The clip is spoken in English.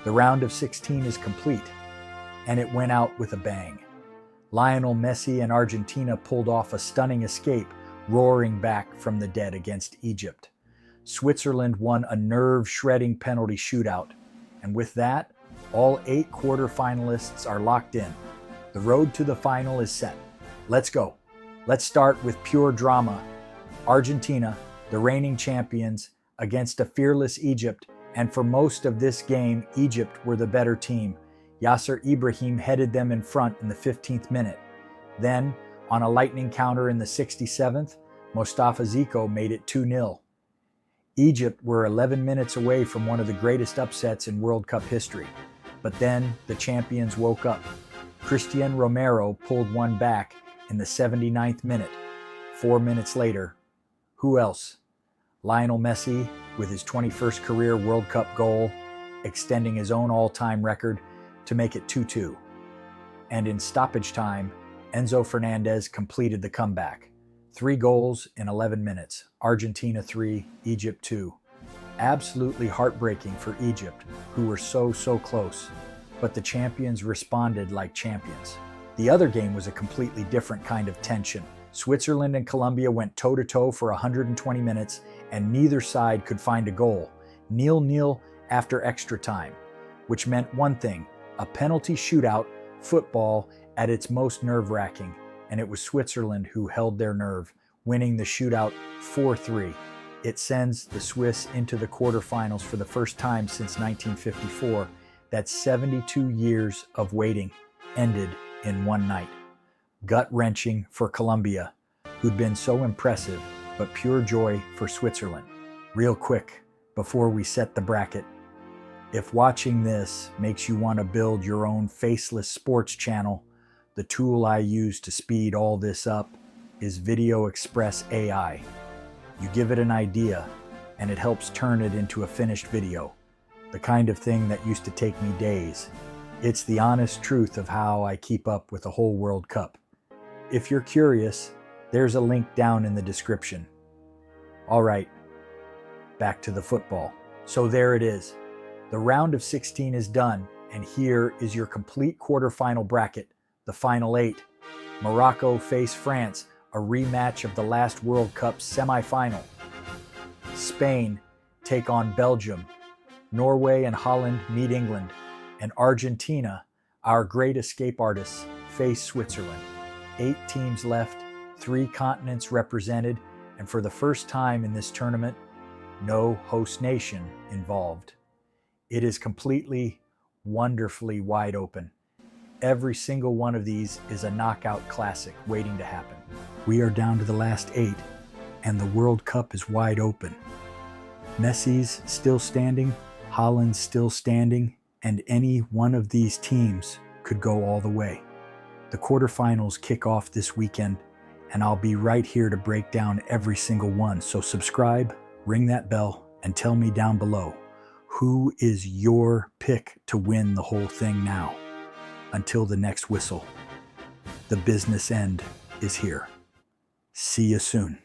The round of 16 is complete, and it went out with a bang. Lionel Messi and Argentina pulled off a stunning escape, roaring back from the dead against Egypt. Switzerland won a nerve-shredding penalty shootout, and with that, all 8 quarterfinalists are locked in. The road to the final is set. Let's go. Let's start with pure drama. Argentina, the reigning champions, against a fearless Egypt, and for most of this game, Egypt were the better team. Yasser Ibrahim headed them in front in the 15th minute. Then, on a lightning counter in the 67th, Mostafa Zico made it 2-0. Egypt were 11 minutes away from one of the greatest upsets in World Cup history. But then the champions woke up. Christian Romero pulled one back in the 79th minute. 4 minutes later, who else? Lionel Messi with his 21st career World Cup goal, extending his own all-time record to make it 2-2. And in stoppage time, Enzo Fernández completed the comeback. 3 goals in 11 minutes. Argentina 3, Egypt 2. Absolutely heartbreaking for Egypt, who were so close. But the champions responded like champions. The other game was a completely different kind of tension. Switzerland and Colombia went toe-to-toe for 120 minutes, and neither side could find a goal. 0-0 after extra time, which meant one thing: a penalty shootout, football at its most nerve-wracking, and it was Switzerland who held their nerve, winning the shootout 4-3. It sends the Swiss into the quarterfinals for the first time since 1954. That 72 years of waiting ended in one night. Gut-wrenching for Colombia, who'd been so impressive, but pure joy for Switzerland. Real quick, before we set the bracket, if watching this makes you want to build your own faceless sports channel, the tool I use to speed all this up is Video Express AI. You give it an idea, and it helps turn it into a finished video. The kind of thing that used to take me days. It's the honest truth of how I keep up with the whole World Cup. If you're curious, there's a link down in the description. All right, back to the football. So there it is. The round of 16 is done, and here is your complete quarterfinal bracket, the final 8. Morocco face France, a rematch of the last World Cup semi-final. Spain take on Belgium. Norway and Holland meet England. And Argentina, our great escape artists, face Switzerland. 8 teams left, 3 continents represented, and for the first time in this tournament, no host nation involved. It is completely, wonderfully wide open. Every single one of these is a knockout classic waiting to happen. We are down to the last 8, and the World Cup is wide open. MESSI'S still standing, Holland's still standing, and any one of these teams could go all the way. The quarterfinals kick off this weekend, and I'll be right here to break down every single one. So subscribe, ring that bell, and tell me down below, who is your pick to win the whole thing now? Until the next whistle, the business end is here. See you soon.